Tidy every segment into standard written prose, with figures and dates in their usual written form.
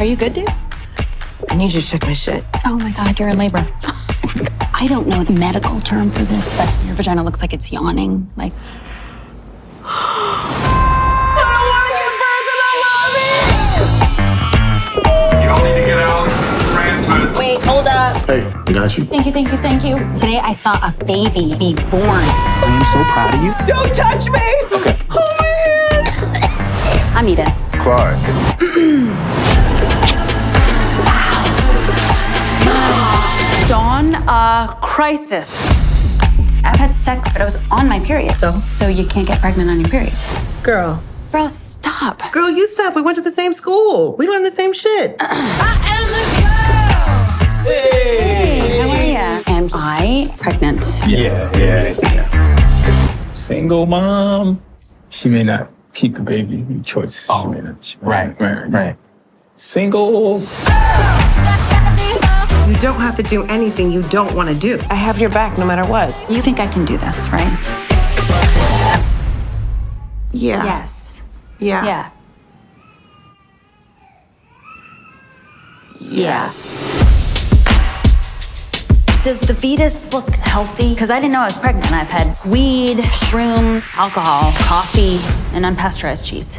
Are you good, dude? I need you to check my shit. Oh my God, you're in labor. I don't know the medical term for this, but your vagina looks like it's yawning. Like. You don't need to get out. Transfer. Wait, hold up. Hey, I got you. Thank you, thank you, thank you. Today I saw a baby be born. I am so proud of you. Don't touch me! Okay. Oh my head! I'm Eden. Clark. Dawn, crisis. I've had sex. But I was on my period. So you can't get pregnant on your period. Girl, Stop. Girl, you stop. We went to the same school. We learned the same shit. How are ya? Am I pregnant? Yeah. Single mom. She may not keep the baby choice. Oh, right. Single. You don't have to do anything you don't want to do. I have your back no matter what. You think I can do this, right? Yeah. Yes. Yeah. Yes. Does the fetus look healthy? Because I didn't know I was pregnant. I've had weed, shrooms, alcohol, coffee, and unpasteurized cheese.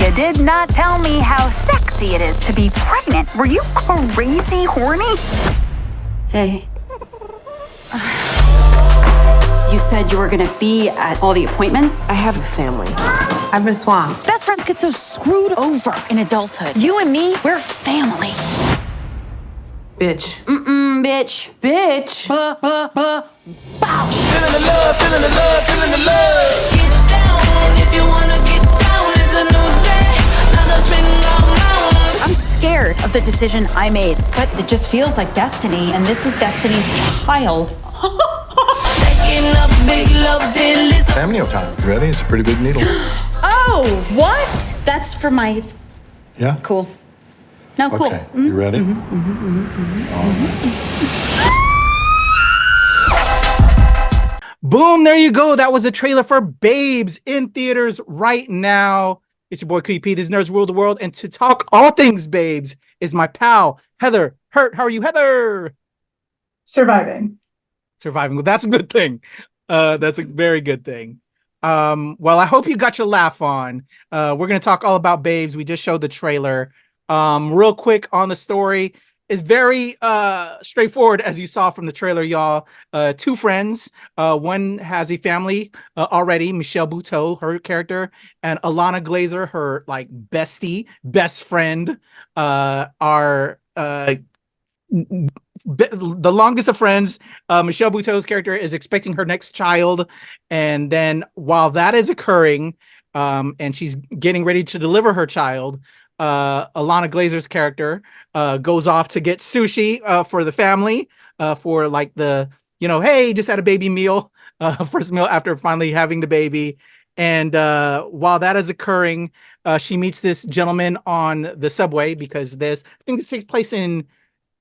You did not tell me how sexy it is to be pregnant. Were you crazy horny? Hey. You said you were gonna be at all the appointments? I have a family. I've been swamped. Best friends get so screwed over in adulthood. You and me, we're family. Bitch. Bitch. Bitch. Bow. Feeling the love. Get down if you wanna get down. It's a new day. Another spin round. I'm scared of the decision I made. But it just feels like destiny, and this is Destiny's child. Stacking up big love deals. Amnio time. You ready? It's a pretty big needle. Oh, what? That's for my... Yeah? Cool. No, cool. Okay. You ready? Boom, there you go. That was a trailer for Babes in theaters right now. It's your boy Kuya, this Nerds Rule the World, and to talk all things Babes is my pal, Heather Hurt. How are you, Heather? Surviving. Well, that's a good thing. That's a very good thing. Well, I hope you got your laugh on. We're going to talk all about Babes. We just showed the trailer. Real quick on the story. It's very straightforward, as you saw from the trailer, y'all. Two friends. One has a family already, Michelle Buteau, her character, and Ilana Glazer, her like best friend, are the longest of friends. Michelle Buteau's character is expecting her next child, and then while that is occurring, and she's getting ready to deliver her child, Ilana Glazer's character goes off to get sushi for the family, for like the, hey, just had a baby meal, first meal after finally having the baby. And while that is occurring, she meets this gentleman on the subway, because I think this takes place in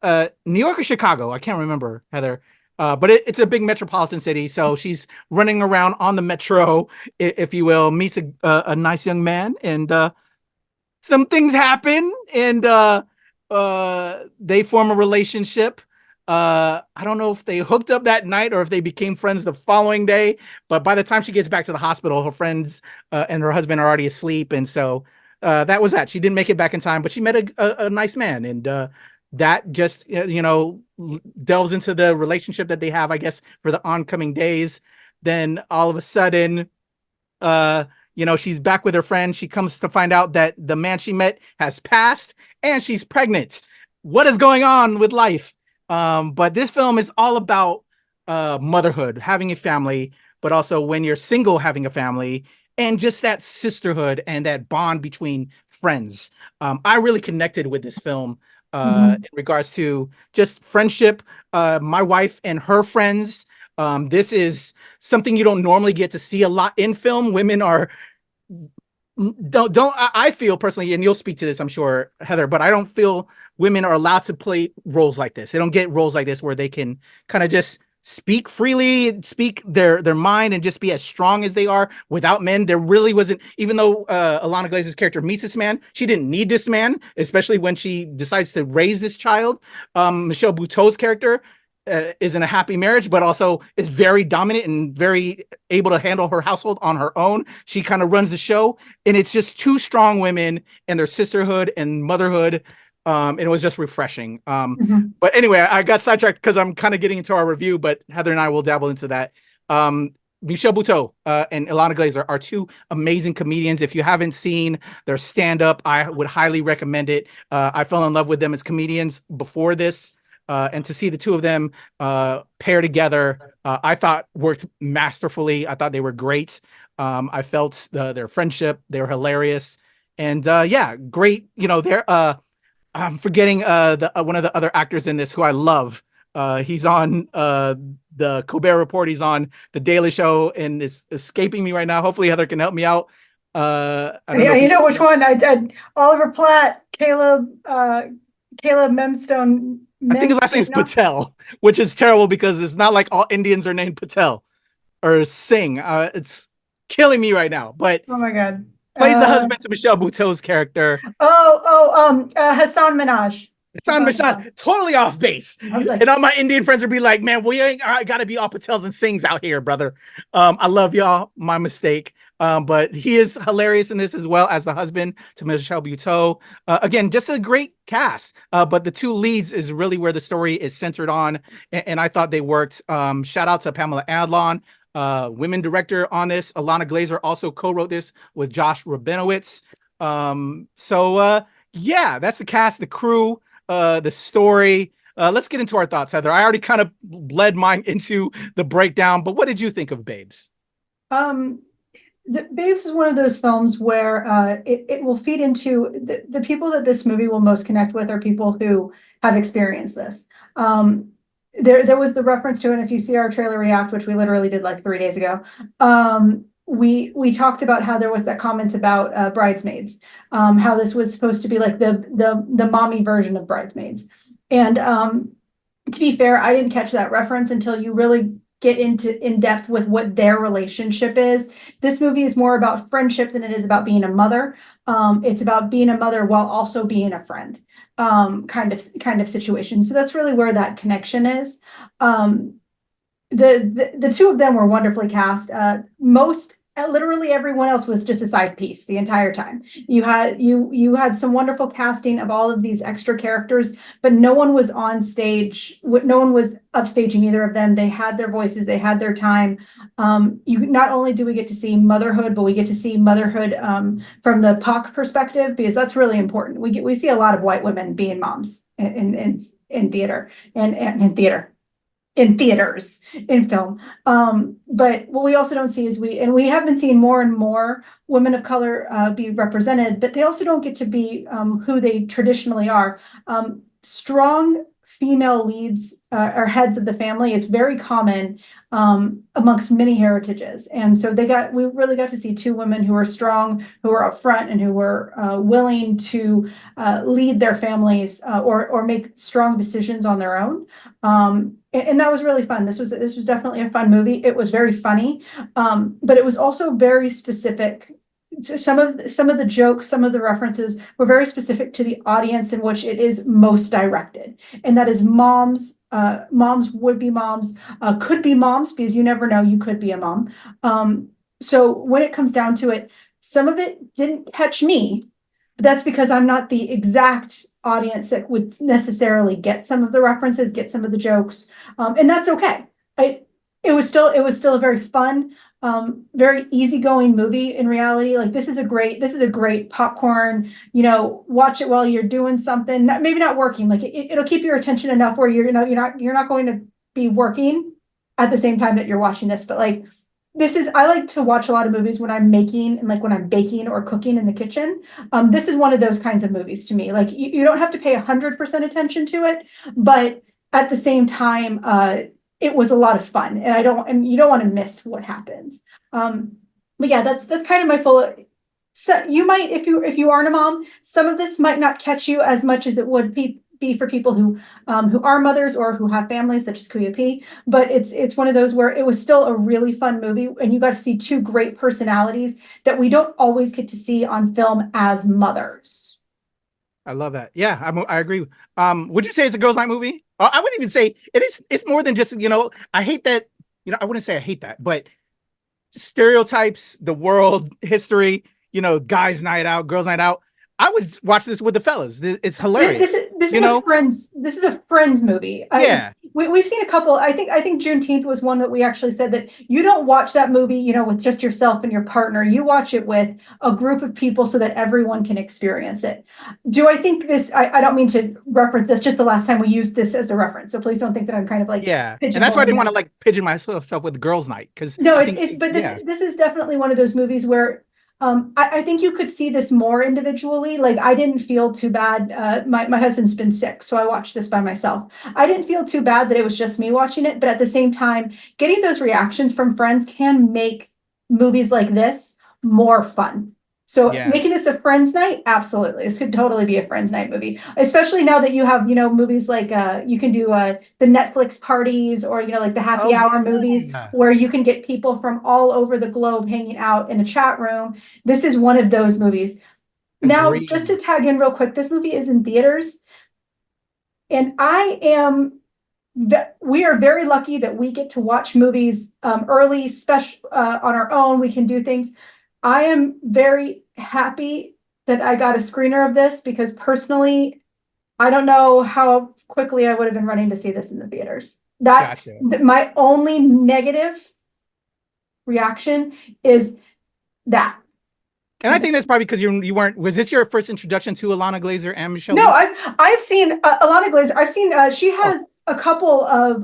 New York or Chicago. I can't remember, Heather. But it's a big metropolitan city. So she's running around on the metro, if you will, meets a nice young man, and some things happen, and they form a relationship. I don't know if they hooked up that night or if they became friends the following day, but by the time she gets back to the hospital, her friends and her husband are already asleep. And so that was that. She didn't make it back in time, but she met a nice man, and that just, delves into the relationship that they have, I guess, for the oncoming days. Then all of a sudden, she's back with her friend. She comes to find out that the man she met has passed and she's pregnant. What is going on with life? But this film is all about motherhood, having a family, but also when you're single, having a family, and just that sisterhood and that bond between friends. I really connected with this film in regards to just friendship, my wife and her friends. This is something you don't normally get to see a lot in film. Women I feel personally, and you'll speak to this, I'm sure, Heather, but I don't feel women are allowed to play roles like this. They don't get roles like this where they can kind of just speak freely, speak their mind, and just be as strong as they are without men. There really wasn't, even though Ilana Glazer's character meets this man, she didn't need this man, especially when she decides to raise this child. Michelle Buteau's character is in a happy marriage, but also is very dominant and very able to handle her household on her own. She kind of runs the show, and it's just two strong women and their sisterhood and motherhood. And it was just refreshing. But anyway, I got sidetracked because I'm kind of getting into our review, but Heather and I will dabble into that. Michelle Buteau and Ilana Glazer are two amazing comedians. If you haven't seen their stand-up, I would highly recommend it. I fell in love with them as comedians before this. And to see the two of them pair together, I thought worked masterfully. I thought they were great. I felt their friendship. They were hilarious. And great. They're... I'm forgetting one of the other actors in this who I love. He's on the Colbert Report. He's on the Daily Show, and it's escaping me right now. Hopefully Heather can help me out. You know which one? I did. Oliver Platt, Caleb Memstone. I think his last name is Patel, which is terrible because it's not like all Indians are named Patel or Singh. It's killing me right now. But oh my God. Plays the husband to Michelle Buteau's character. Hassan Minhaj. Hassan Minhaj, totally off base. And all my Indian friends would be like, man, we ain't got to be all Patels and Singhs out here, brother. I love y'all. My mistake. But he is hilarious in this as well as the husband to Michelle Buteau. Again, just a great cast. But the two leads is really where the story is centered on. And I thought they worked. Shout out to Pamela Adlon. Women director on this. Ilana Glazer also co-wrote this with Josh Rabinowitz. That's the cast, the crew, the story. Let's get into our thoughts, Heather. I already kind of led mine into the breakdown, but what did you think of Babes? Babes is one of those films where it will feed into the people that this movie will most connect with are people who have experienced this. There was the reference to, and if you see our trailer react, which we literally did like 3 days ago, we talked about how there was that comment about Bridesmaids, how this was supposed to be like the mommy version of Bridesmaids. And to be fair, I didn't catch that reference until you really get in depth with what their relationship is. This movie is more about friendship than it is about being a mother. It's about being a mother while also being a friend, kind of situation. So that's really where that connection is. The two of them were wonderfully cast. Literally everyone else was just a side piece the entire time. You had some wonderful casting of all of these extra characters, but no one was on stage. No one was upstaging either of them. They had their voices. They had their time. Not only do we get to see motherhood, but we get to see motherhood from the POC perspective, because that's really important. We see a lot of white women being moms in theater and in theater. In theaters, in film. But what we also don't see is we have been seeing more and more women of color be represented, but they also don't get to be who they traditionally are. Strong female leads or heads of the family is very common amongst many heritages. And so we really got to see two women who are strong, who are upfront, and who were willing to lead their families or make strong decisions on their own. And that was really fun. This was definitely a fun movie. It was very funny, but it was also very specific. Some of the jokes, some of the references were very specific to the audience in which it is most directed, and that is moms, would-be moms, could be moms, because you never know, you could be a mom. So when it comes down to it, some of it didn't catch me, but that's because I'm not the exact audience that would necessarily get some of the references, get some of the jokes, and that's okay. It was still a very fun, very easygoing movie. In reality, like this is a great popcorn. Watch it while you're doing something. Maybe not working. Like it'll keep your attention enough where you're not going to be working at the same time that you're watching this. But like I like to watch a lot of movies when I'm making and like when I'm baking or cooking in the kitchen. This is one of those kinds of movies to me. Like you don't have to pay 100% attention to it, but at the same time, it was a lot of fun, and you don't want to miss what happens. But yeah, that's kind of my full. So you might, if you aren't a mom, some of this might not catch you as much as it would be for people who are mothers or who have families, such as Kuya P. But it's one of those where it was still a really fun movie, and you got to see two great personalities that we don't always get to see on film as mothers. I love that. Yeah, I agree. Would you say it's a girls' night movie? I wouldn't even say it is. It's more than just, I hate that. I wouldn't say I hate that, but stereotypes, the world, history, guys' night out, girls' night out. I would watch this with the fellas. It's hilarious. This is a friends. This is a friends movie. Yeah, we've seen a couple. I think Juneteenth was one that we actually said that you don't watch that movie, with just yourself and your partner. You watch it with a group of people so that everyone can experience it. Do I think this? I don't mean to reference this. Just the last time we used this as a reference, so please don't think that I'm kind of like and that's why I didn't want to pigeon myself with girls' night because this is definitely one of those movies where. I think you could see this more individually. Like, I didn't feel too bad. My husband's been sick, so I watched this by myself. I didn't feel too bad that it was just me watching it, but at the same time, getting those reactions from friends can make movies like this more fun. So making this a friends night, absolutely. This could totally be a friends night movie, especially now that you have, movies like you can do the Netflix parties or, like the happy hour movies where you can get people from all over the globe hanging out in a chat room. This is one of those movies. Now, just to tag in real quick, this movie is in theaters. And we are very lucky that we get to watch movies early, special on our own. We can do things. I am very happy that I got a screener of this because personally, I don't know how quickly I would have been running to see this in the theaters. My only negative reaction is that. And I think that's probably because you weren't. Was this your first introduction to Ilana Glazer and Michelle? No, I've seen Ilana Glazer. I've seen she has a couple of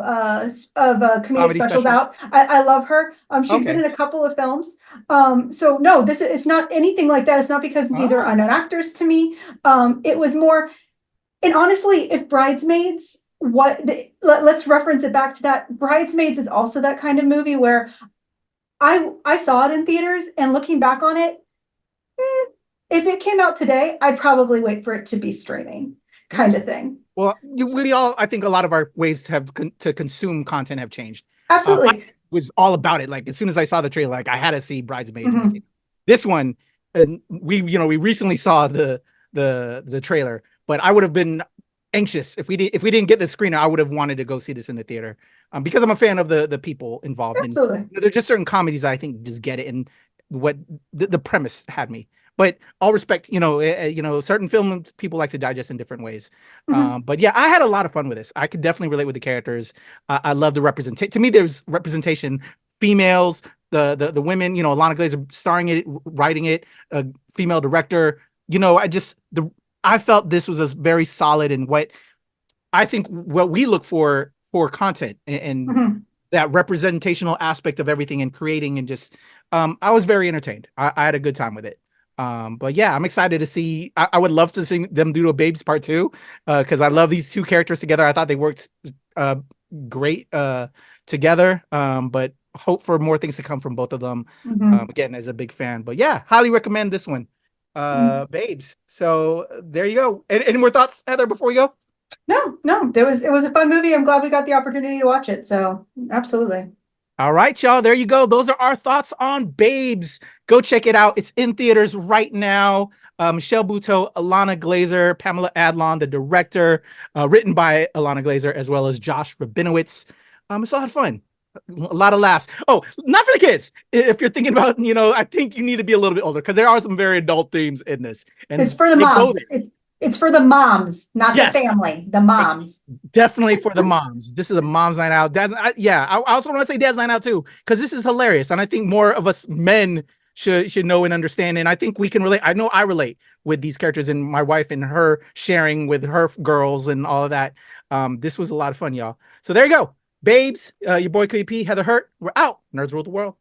comedic specials out. I love her. She's been in a couple of films. So no, it's not anything like that. It's not because these are unknown actors to me. It was more, and honestly, if Bridesmaids, let's reference it back to that. Bridesmaids is also that kind of movie where I saw it in theaters, and looking back on it, if it came out today, I'd probably wait for it to be streaming, kind of thing. Well, I think a lot of our ways to consume content have changed. Absolutely. I was all about it. Like, as soon as I saw the trailer, I had to see Bridesmaids. Mm-hmm. This one, we recently saw the trailer, but I would have been anxious if we didn't get the screener. I would have wanted to go see this in the theater because I'm a fan of the people involved. Absolutely. And there's just certain comedies that I think just get it, and what the premise had me. But all respect, certain films people like to digest in different ways. Mm-hmm. But yeah, I had a lot of fun with this. I could definitely relate with the characters. I love the representation. To me, there's representation. Females, the women. Ilana Glazer starring it, writing it, a female director. I felt this was a very solid and what I think what we look for content and mm-hmm. that representational aspect of everything and creating and just. I was very entertained. I had a good time with it. But yeah, I'm excited to see. I would love to see them do a Babes Part 2 because I love these two characters together. I thought they worked great together. But hope for more things to come from both of them. Mm-hmm. Again, as a big fan. But yeah, highly recommend this one, Babes. So there you go. Any more thoughts, Heather, before we go? No. It was a fun movie. I'm glad we got the opportunity to watch it. So absolutely. All right, y'all. There you go. Those are our thoughts on Babes. Go check it out. It's in theaters right now. Michelle Buteau, Ilana Glazer, Pamela Adlon, the director, written by Ilana Glazer, as well as Josh Rabinowitz. It's a lot of fun. A lot of laughs. Oh, not for the kids. If you're thinking about, I think you need to be a little bit older because there are some very adult themes in this. And it's for the moms. It's for the moms, not the family. The moms. Definitely for the moms. This is a mom's night out. I also want to say dad's night out too, because this is hilarious. And I think more of us men should know and understand. And I think we can relate. I know I relate with these characters and my wife and her sharing with her girls and all of that. This was a lot of fun, y'all. So there you go. Babes, your boy Kuya P, Heather Hurt. We're out. Nerds rule the world.